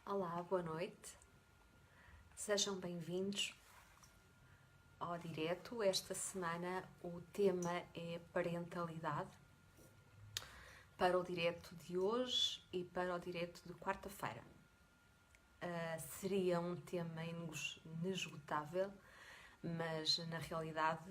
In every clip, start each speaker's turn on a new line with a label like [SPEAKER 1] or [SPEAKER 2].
[SPEAKER 1] Olá, boa noite. Sejam bem-vindos ao direto. Esta semana o tema é parentalidade, para o direto de hoje e para o direto de quarta-feira. Seria um tema inesgotável, mas na realidade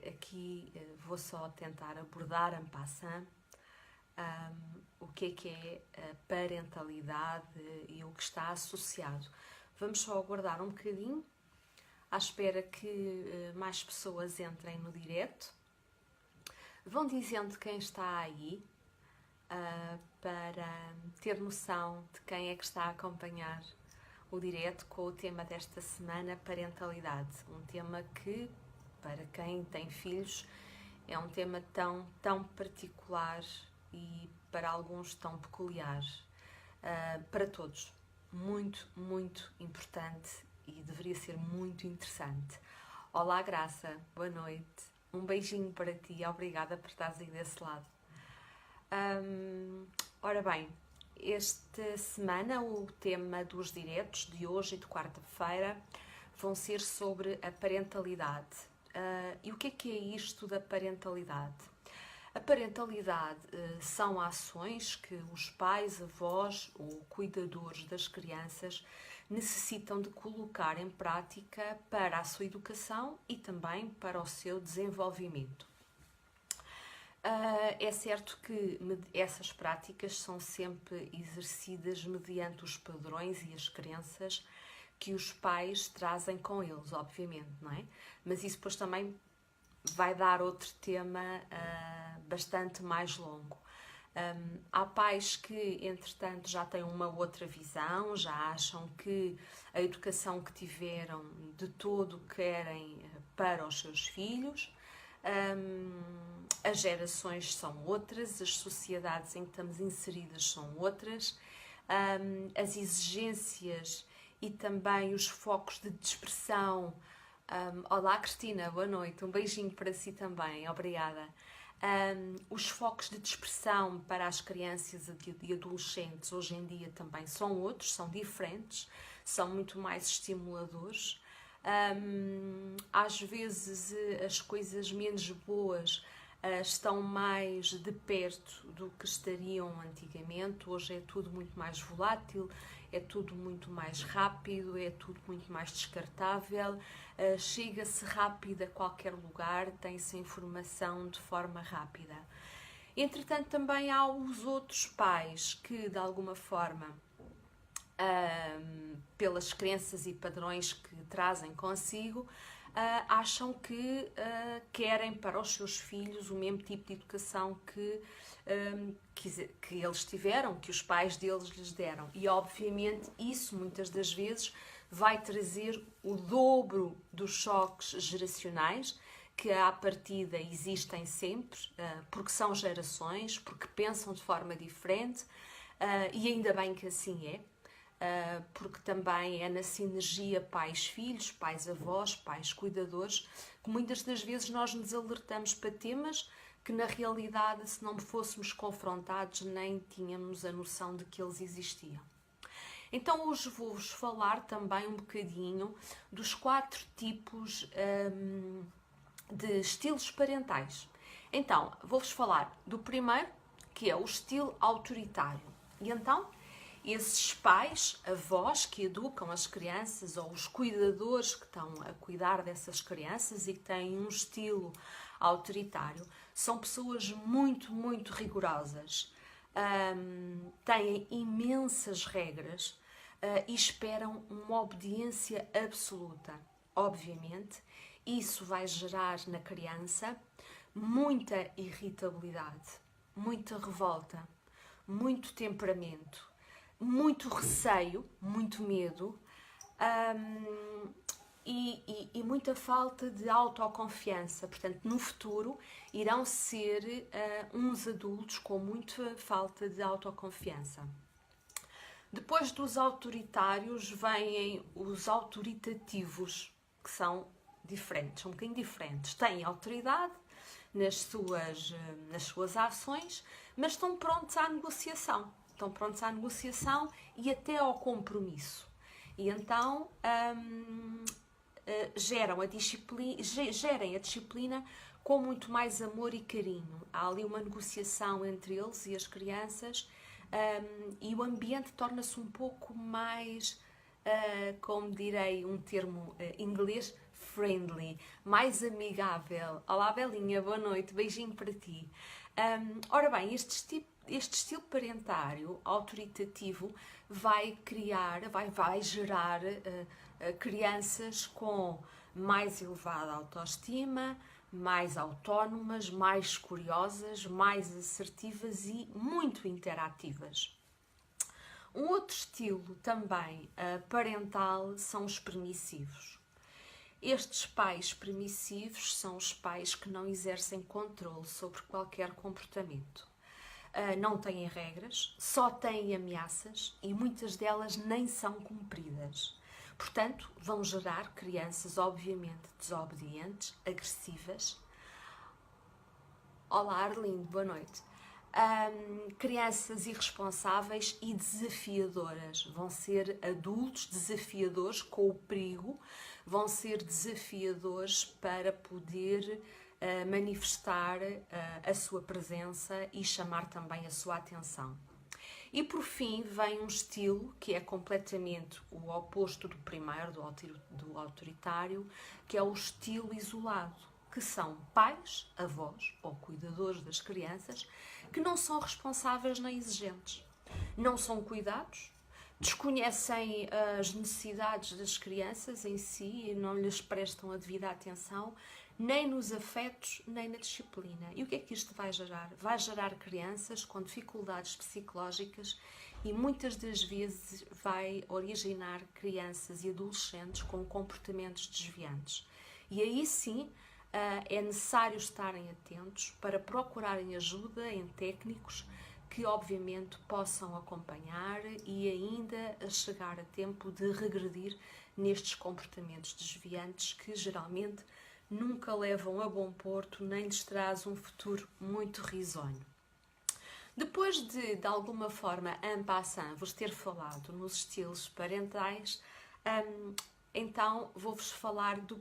[SPEAKER 1] aqui vou só tentar abordar en passant o que é a parentalidade e o que está associado. Vamos só aguardar um bocadinho, à espera que mais pessoas entrem no direto. Vão dizendo quem está aí, para ter noção de quem é que está a acompanhar o direto com o tema desta semana, parentalidade. Um tema que, para quem tem filhos, é um tema tão particular e para alguns tão peculiar. Para todos, muito importante e deveria ser muito interessante. Olá, Graça, boa noite. Um beijinho para ti, obrigada por estares aí desse lado. Ora bem, esta semana o tema dos diretos de hoje e de quarta-feira vão ser sobre a parentalidade. E o que é isto da parentalidade? A parentalidade são ações que os pais, avós ou cuidadores das crianças necessitam de colocar em prática para a sua educação e também para o seu desenvolvimento. É certo que essas práticas são sempre exercidas mediante os padrões e as crenças que os pais trazem com eles, obviamente, não é? Mas isso depois também vai dar outro tema bastante mais longo. Há pais que, entretanto, já têm uma outra visão, já acham que a educação que tiveram de todo querem para os seus filhos. As gerações são outras, as sociedades em que estamos inseridas são outras, as exigências e também os focos de dispersão. Olá, Cristina, boa noite, um beijinho para si também, obrigada. Os focos de dispersão para as crianças e adolescentes hoje em dia também são outros, são diferentes, são muito mais estimuladores. Às vezes as coisas menos boas estão mais de perto do que estariam antigamente. Hoje é tudo muito mais volátil, é tudo muito mais rápido, é tudo muito mais descartável, chega-se rápido a qualquer lugar, tem-se informação de forma rápida. Entretanto, também há os outros pais que, de alguma forma, pelas crenças e padrões que trazem consigo, acham que querem para os seus filhos o mesmo tipo de educação que eles tiveram, que os pais deles lhes deram. E, obviamente, isso muitas das vezes vai trazer o dobro dos choques geracionais, que à partida existem sempre, porque são gerações, porque pensam de forma diferente, e ainda bem que assim é. Porque também é na sinergia pais-filhos, pais-avós, pais-cuidadores, que muitas das vezes nós nos alertamos para temas que na realidade, se não fôssemos confrontados, nem tínhamos a noção de que eles existiam. Então hoje vou-vos falar também um bocadinho dos 4 tipos de estilos parentais. Então, vou-vos falar do primeiro, que é o estilo autoritário. E então, esses pais, avós que educam as crianças ou os cuidadores que estão a cuidar dessas crianças e que têm um estilo autoritário, são pessoas muito rigorosas, têm imensas regras e esperam uma obediência absoluta. Obviamente, isso vai gerar na criança muita irritabilidade, muita revolta, muito temperamento, muito receio, muito medo e muita falta de autoconfiança. Portanto, no futuro irão ser uns adultos com muita falta de autoconfiança. Depois dos autoritários vêm os autoritativos, que são diferentes, um bocadinho diferentes. Têm autoridade nas suas ações, mas estão prontos à negociação. estão prontos à negociação e até ao compromisso. E então gerem a disciplina com muito mais amor e carinho. Há ali uma negociação entre eles e as crianças, e o ambiente torna-se um pouco mais, como direi um termo inglês, friendly, mais amigável. Olá, Belinha, boa noite, beijinho para ti. Ora bem, este estilo parentário autoritativo vai gerar crianças com mais elevada autoestima, mais autónomas, mais curiosas, mais assertivas e muito interativas. Um outro estilo também parental são os permissivos. Estes pais permissivos são os pais que não exercem controle sobre qualquer comportamento. Não têm regras, só têm ameaças e muitas delas nem são cumpridas. Portanto, vão gerar crianças obviamente desobedientes, agressivas. Olá, Arlindo, boa noite. Crianças irresponsáveis e desafiadoras. Vão ser adultos desafiadores com o perigo, vão ser desafiadores para poder manifestar a sua presença e chamar também a sua atenção. E por fim vem um estilo que é completamente o oposto do primeiro, do autoritário, que é o estilo isolado, que são pais, avós ou cuidadores das crianças que não são responsáveis nem exigentes, não são cuidados, desconhecem as necessidades das crianças em si e não lhes prestam a devida atenção, nem nos afetos, nem na disciplina. E o que é que isto vai gerar? Vai gerar crianças com dificuldades psicológicas e muitas das vezes vai originar crianças e adolescentes com comportamentos desviantes. E aí sim é necessário estarem atentos para procurarem ajuda em técnicos que obviamente possam acompanhar e ainda chegar a tempo de regredir nestes comportamentos desviantes que geralmente nunca levam a bom porto, nem lhes traz um futuro muito risonho. Depois de alguma forma, en passant, vos ter falado nos estilos parentais, então vou-vos falar do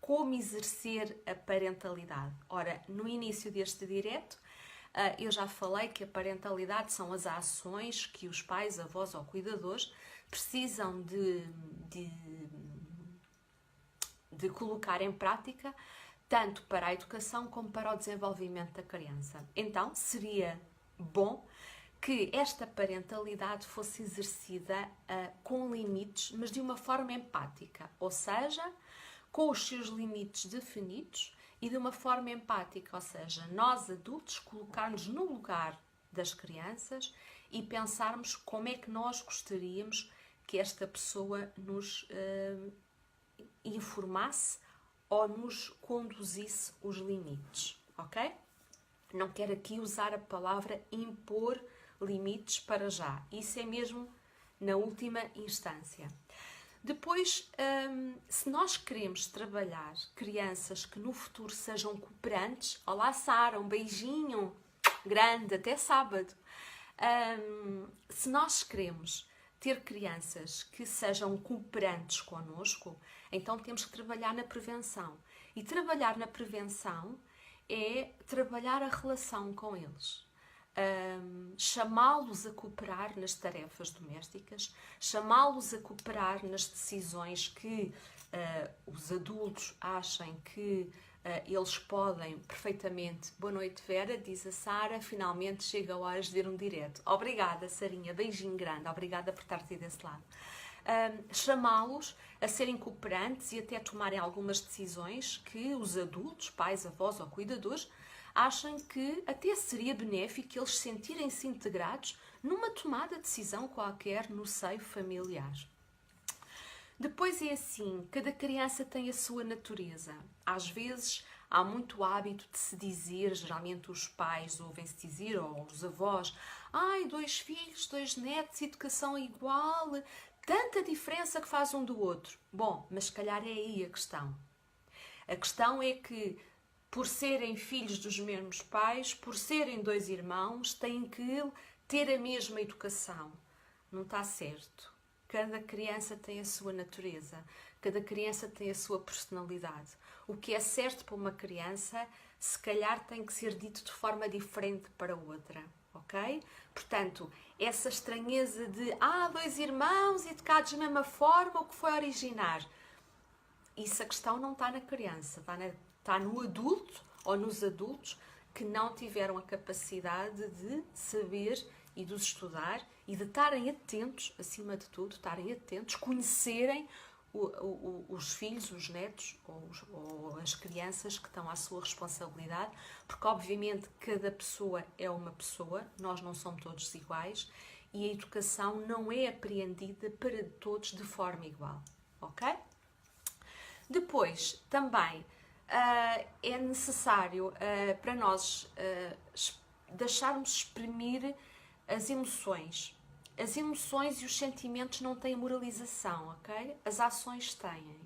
[SPEAKER 1] como exercer a parentalidade. Ora, no início deste direto, eu já falei que a parentalidade são as ações que os pais, avós ou cuidadores precisam de colocar em prática, tanto para a educação como para o desenvolvimento da criança. Então, seria bom que esta parentalidade fosse exercida com limites, mas de uma forma empática, ou seja, com os seus limites definidos e de uma forma empática, ou seja, nós adultos colocarmos no lugar das crianças e pensarmos como é que nós gostaríamos que esta pessoa nos informasse ou nos conduzisse os limites, ok? Não quero aqui usar a palavra impor limites para já. Isso é mesmo na última instância. Depois, se nós queremos trabalhar crianças que no futuro sejam cooperantes, olá Sara, um beijinho grande, até sábado. Se nós queremos ter crianças que sejam cooperantes connosco, então temos que trabalhar na prevenção. E trabalhar na prevenção é trabalhar a relação com eles. Chamá-los a cooperar nas tarefas domésticas, chamá-los a cooperar nas decisões que os adultos achem que eles podem perfeitamente. Boa noite, Vera, diz a Sara, finalmente chega a hora de ver um direto. Obrigada, Sarinha, beijinho grande, obrigada por estar aqui desse lado. Chamá-los a serem cooperantes e até tomarem algumas decisões que os adultos, pais, avós ou cuidadores, achem que até seria benéfico eles sentirem-se integrados numa tomada de decisão qualquer no seio familiar. Depois é assim, cada criança tem a sua natureza. Às vezes há muito hábito de se dizer, geralmente os pais ouvem-se dizer, ou os avós, ai, 2 filhos, 2 netos, educação igual, tanta diferença que faz um do outro. Bom, mas se calhar é aí a questão. A questão é que, por serem filhos dos mesmos pais, por serem 2 irmãos, têm que ter a mesma educação. Não está certo. Cada criança tem a sua natureza, cada criança tem a sua personalidade. O que é certo para uma criança, se calhar tem que ser dito de forma diferente para outra, ok? Portanto, essa estranheza de dois irmãos educados da mesma forma, o que foi originar? Isso, a questão não está na criança, está no adulto ou nos adultos que não tiveram a capacidade de saber e de os estudar e de estarem atentos, acima de tudo, estarem atentos, conhecerem os filhos, os netos ou as crianças que estão à sua responsabilidade, porque obviamente cada pessoa é uma pessoa, nós não somos todos iguais e a educação não é apreendida para todos de forma igual, ok? Depois, também, é necessário para nós deixarmos exprimir as emoções. As emoções e os sentimentos não têm moralização, ok? As ações têm.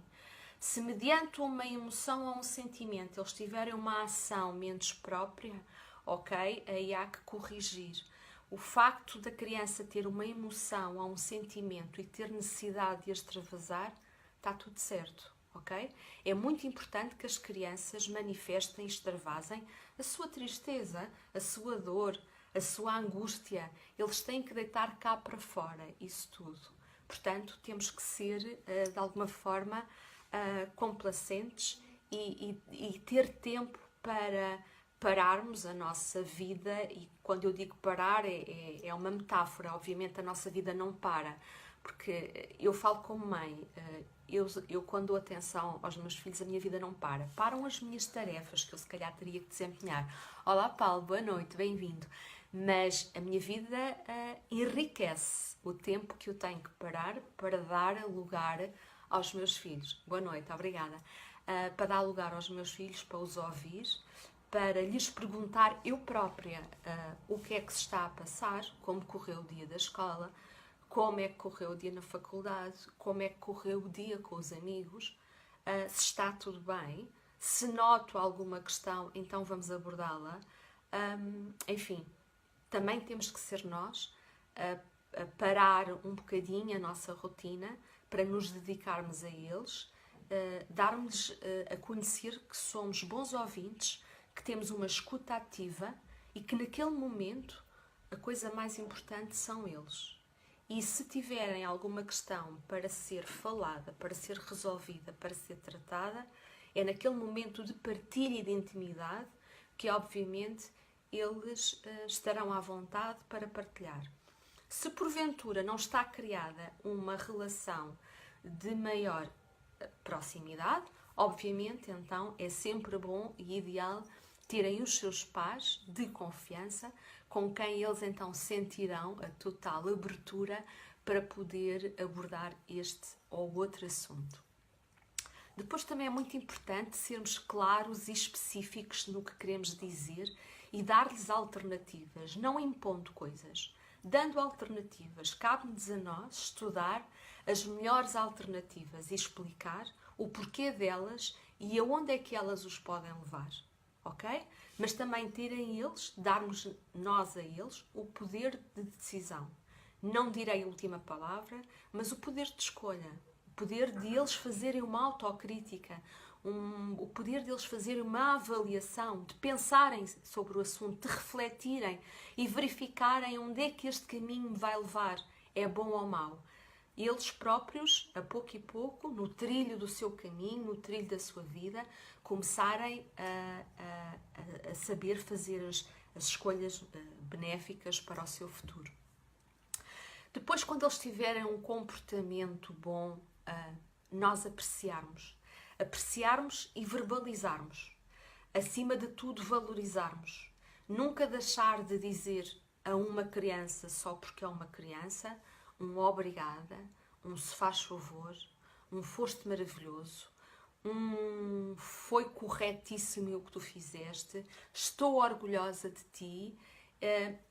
[SPEAKER 1] Se mediante uma emoção ou um sentimento eles tiverem uma ação menos própria, ok? Aí há que corrigir. O facto da criança ter uma emoção ou um sentimento e ter necessidade de extravasar, está tudo certo. Okay? É muito importante que as crianças manifestem e extravasem a sua tristeza, a sua dor, a sua angústia. Eles têm que deitar cá para fora isso tudo. Portanto, temos que ser, de alguma forma, complacentes e ter tempo para pararmos a nossa vida. E quando eu digo parar, é uma metáfora. Obviamente, a nossa vida não para. Porque eu falo como mãe, eu quando dou atenção aos meus filhos, a minha vida não para. Param as minhas tarefas, que eu se calhar teria que desempenhar. Olá Paulo, boa noite, bem-vindo. Mas a minha vida enriquece o tempo que eu tenho que parar para dar lugar aos meus filhos. Boa noite, obrigada. Para dar lugar aos meus filhos, para os ouvir, para lhes perguntar eu própria o que é que se está a passar, como correu o dia da escola, como é que correu o dia na faculdade, como é que correu o dia com os amigos, se está tudo bem, se noto alguma questão, então vamos abordá-la. Enfim, também temos que ser nós a parar um bocadinho a nossa rotina para nos dedicarmos a eles, darmos a conhecer que somos bons ouvintes, que temos uma escuta ativa e que naquele momento a coisa mais importante são eles. E se tiverem alguma questão para ser falada, para ser resolvida, para ser tratada, é naquele momento de partilha e de intimidade que, obviamente, eles estarão à vontade para partilhar. Se porventura não está criada uma relação de maior proximidade, obviamente, então, é sempre bom e ideal terem os seus pais de confiança com quem eles então sentirão a total abertura para poder abordar este ou outro assunto. Depois também é muito importante sermos claros e específicos no que queremos dizer e dar-lhes alternativas, não impondo coisas. Dando alternativas, cabe-nos a nós estudar as melhores alternativas e explicar o porquê delas e aonde é que elas os podem levar. Ok? Mas também terem eles, darmos nós a eles o poder de decisão. Não direi a última palavra, mas o poder de escolha. O poder de eles fazerem uma autocrítica, o poder de eles fazerem uma avaliação, de pensarem sobre o assunto, de refletirem e verificarem onde é que este caminho me vai levar, é bom ou mau. Eles próprios, a pouco e pouco, no trilho do seu caminho, no trilho da sua vida, começarem a saber fazer as escolhas benéficas para o seu futuro. Depois, quando eles tiverem um comportamento bom, nós apreciarmos e verbalizarmos. Acima de tudo, valorizarmos. Nunca deixar de dizer a uma criança, só porque é uma criança, um obrigada, um se faz favor, um foste maravilhoso, um foi corretíssimo o que tu fizeste, estou orgulhosa de ti,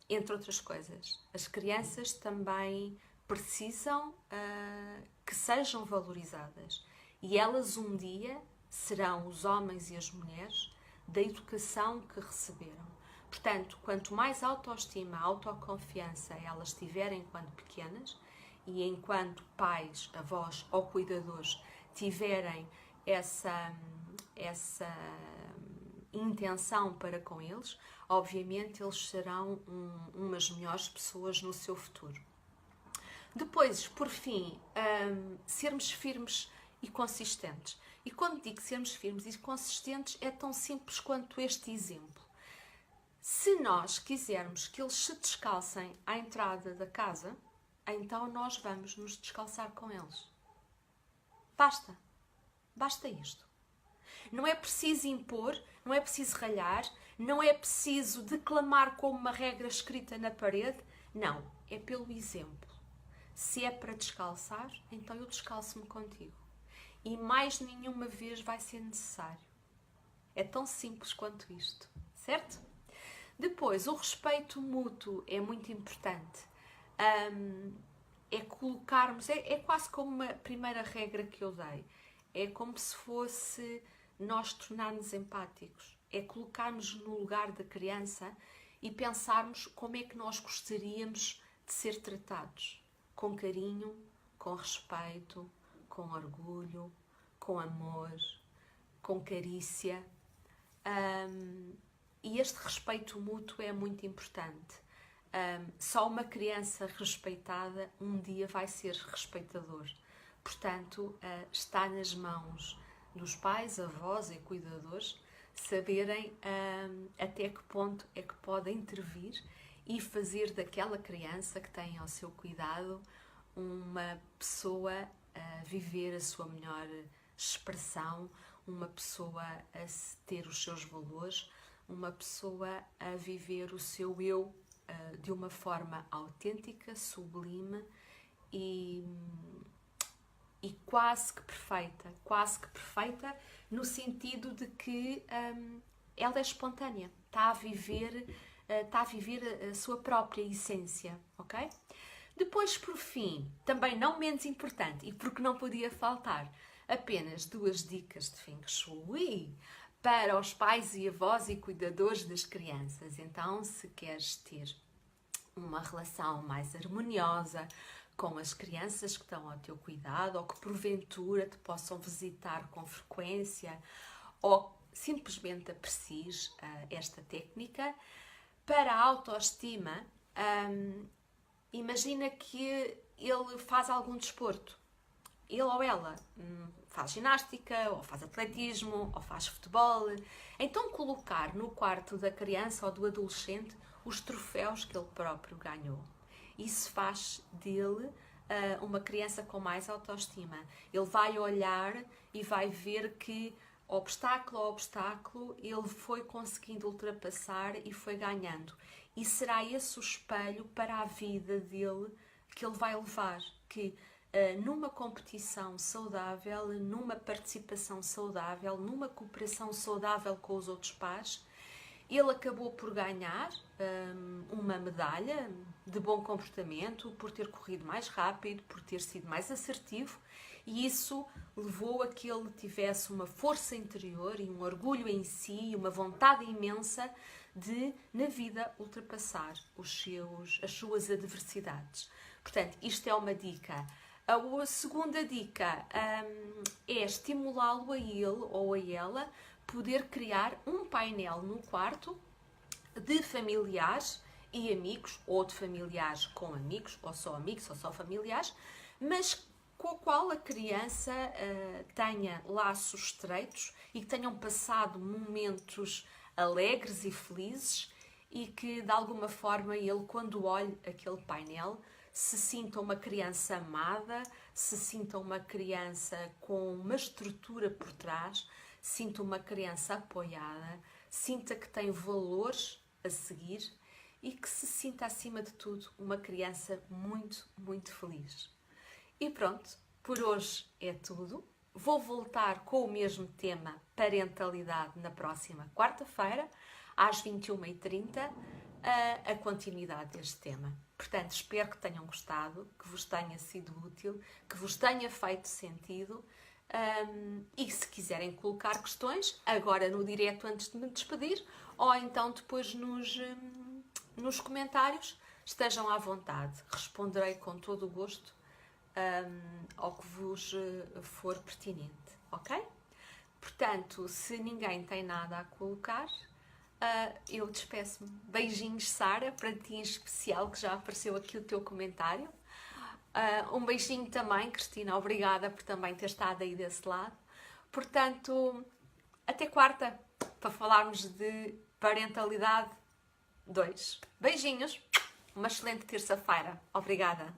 [SPEAKER 1] entre outras coisas. As crianças também precisam que sejam valorizadas e elas um dia serão os homens e as mulheres da educação que receberam. Portanto, quanto mais autoestima, autoconfiança elas tiverem quando pequenas, e enquanto pais, avós ou cuidadores tiverem essa intenção para com eles, obviamente eles serão umas melhores pessoas no seu futuro. Depois, por fim, sermos firmes e consistentes. E quando digo sermos firmes e consistentes, é tão simples quanto este exemplo. Se nós quisermos que eles se descalcem à entrada da casa, então nós vamos nos descalçar com eles. Basta isto. Não é preciso impor, não é preciso ralhar, não é preciso declamar como uma regra escrita na parede. Não, é pelo exemplo. Se é para descalçar, então eu descalço-me contigo. E mais nenhuma vez vai ser necessário. É tão simples quanto isto, certo? Depois, o respeito mútuo é muito importante. É colocarmos, é quase como uma primeira regra que eu dei. É como se fosse nós tornarmos empáticos. É colocarmos no lugar da criança e pensarmos como é que nós gostaríamos de ser tratados. Com carinho, com respeito, com orgulho, com amor, com carícia. E este respeito mútuo é muito importante. Só uma criança respeitada um dia vai ser respeitador. Portanto, está nas mãos dos pais, avós e cuidadores saberem até que ponto é que podem intervir e fazer daquela criança que tem ao seu cuidado uma pessoa a viver a sua melhor expressão, uma pessoa a ter os seus valores, uma pessoa a viver o seu eu de uma forma autêntica, sublime e quase que perfeita no sentido de que ela é espontânea, está a viver a sua própria essência, ok? Depois, por fim, também não menos importante, e porque não podia faltar, apenas 2 dicas de Feng Shui para os pais e avós e cuidadores das crianças. Então, se queres ter uma relação mais harmoniosa com as crianças que estão ao teu cuidado ou que porventura te possam visitar com frequência ou simplesmente aprecies esta técnica, para a autoestima, imagina que ele faz algum desporto. Ele ou ela faz ginástica, ou faz atletismo, ou faz futebol. Então colocar no quarto da criança ou do adolescente os troféus que ele próprio ganhou. Isso faz dele uma criança com mais autoestima. Ele vai olhar e vai ver que obstáculo a obstáculo ele foi conseguindo ultrapassar e foi ganhando. E será esse o espelho para a vida dele que ele vai levar, que numa competição saudável, numa participação saudável, numa cooperação saudável com os outros pares, ele acabou por ganhar uma medalha de bom comportamento, por ter corrido mais rápido, por ter sido mais assertivo, e isso levou a que ele tivesse uma força interior e um orgulho em si, uma vontade imensa de, na vida, ultrapassar as suas adversidades. Portanto, isto é uma dica. A segunda dica é estimulá-lo a ele ou a ela poder criar um painel no quarto de familiares e amigos, ou de familiares com amigos, ou só familiares, mas com o qual a criança tenha laços estreitos e que tenham passado momentos alegres e felizes e que, de alguma forma, ele, quando olhe aquele painel, se sinta uma criança amada, se sinta uma criança com uma estrutura por trás, sinta uma criança apoiada, sinta que tem valores a seguir e que se sinta, acima de tudo, uma criança muito, muito feliz. E pronto, por hoje é tudo. Vou voltar com o mesmo tema, parentalidade, na próxima quarta-feira, às 21h30, a continuidade deste tema. Portanto, espero que tenham gostado, que vos tenha sido útil, que vos tenha feito sentido E se quiserem colocar questões, agora no direto antes de me despedir, ou então depois nos comentários, estejam à vontade. Responderei com todo o gosto ao que vos for pertinente, ok? Portanto, se ninguém tem nada a colocar, eu despeço-me. Beijinhos, Sara, para ti em especial, que já apareceu aqui o teu comentário. Um beijinho também, Cristina, obrigada por também ter estado aí desse lado. Portanto, até quarta, para falarmos de parentalidade 2. Beijinhos, uma excelente terça-feira. Obrigada.